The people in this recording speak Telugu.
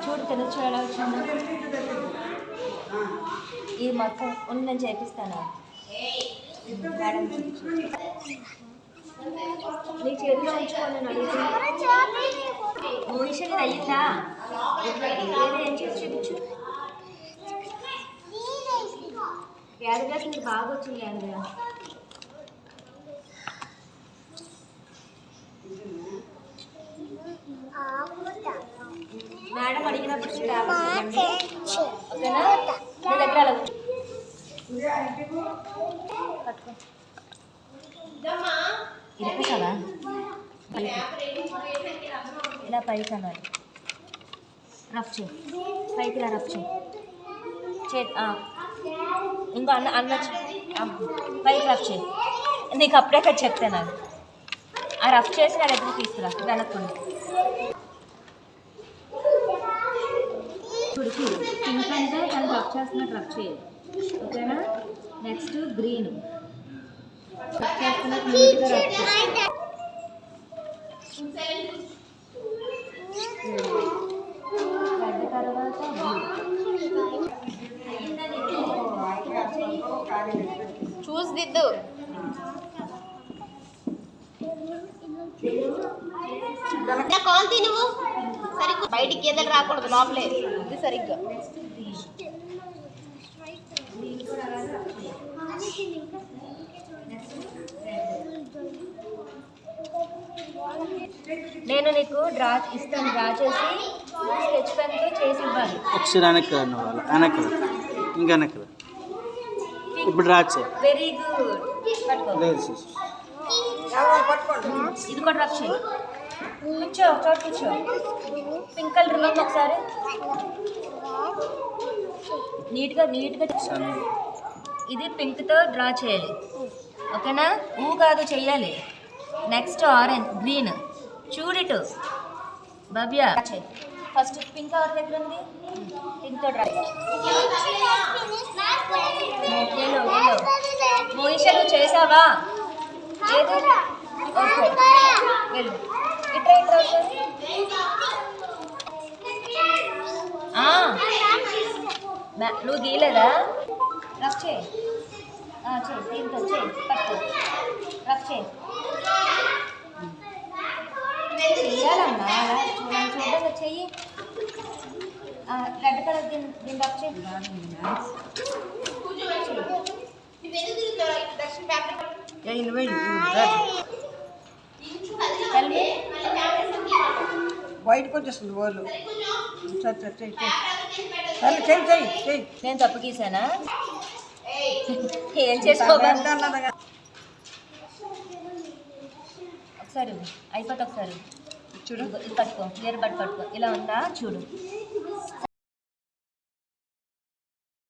చూడు తెలుసు ఎలా వచ్చిందో. ఇది మొత్తం ఉంది, నేను చేపిస్తాను మేడం. నీ చేతిలో ఉంచుకోండి నేను అడుగుతాను. మోనిషన్ ఇది అయ్యిందా? ఏం చేసి చూపించు. యాదగా నీకు బాగా వచ్చింది యాదగా. మేడం అడిగినప్పుడు ఓకేనా? నీ దగ్గర అలా ఇరిపేసావా? ఇలా పైకి అన్నారు, రఫ్ చేయి పైకి, ఇలా రఫ్ చేయి ఇంకో అన్న పైకి రఫ్ చేయి. నీకు అప్పుడే కదా చెప్తే నాకు ఆ రఫ్ చేసి నా దగ్గర తీసుకురా వెనక్కుండా. చూడు చూడు, పింక్ అంటే తను రఫ్ చేస్తున్నట్టు రఫ్ చేయాలి, ఓకేనా? నెక్స్ట్ గ్రీన్ రఫ్ చేస్తున్నట్టు నీట్గా రఫ్ చేయాలి. రెడ్ తర్వాత చూసి దిద్దు. కాంతి నువ్వు సరిగ్గా బయటికి గేదెలు రాకూడదు, లోపలే ఇది సరిగ్గా. నేను నీకు డ్రా ఇస్తాను, డ్రా చేసి స్కెచ్ పెన్తో చేసి ఇవ్వాలి. ఒకసారి వెనక్కి వెనక్కి ఇంకా వెనక్కి ఇప్పుడు డ్రా చేయి. Very good. ఇది కూడా రఫ్ చేయి. కూర్చో చోటు కూర్చో. పింక్ కలర్ రిమూవ్ ఒకసారి నీట్గా ఇది పింక్తో డ్రా చేయాలి, ఓకేనా? కాదు చెయ్యాలి. Next orange green. చూడిటు భవ్య చేయి. ఫస్ట్ పింక్ ఎవరి దగ్గర ఉంది? పింక్తో డ్రా. మోనిషా నువ్వు చేసావా? ఏది? ఓకే వెళ్ళు. ఇట్రా ఇట్రా నువ్వు గీయలేదా? రఫ్ చేయి చేయి, దీంతో చేయి, పట్టు రఫ్ చేయి. చెయ్యాలమ్మా అలా చూడంగా చెయ్యి. రెడ్ కలర్ దీన్ని రఫ్ చేయి. వైట్ వచ్చేస్తుంది వాళ్ళు. నేను తప్పు గీసానా? ఏం చేసుకోవాలి? ఒకసారి అయిపోతే ఒకసారి చూడు, ఇది పట్టుకో, ఇయర్ బడ్ పట్టుకో. ఇలా ఉందా చూడు,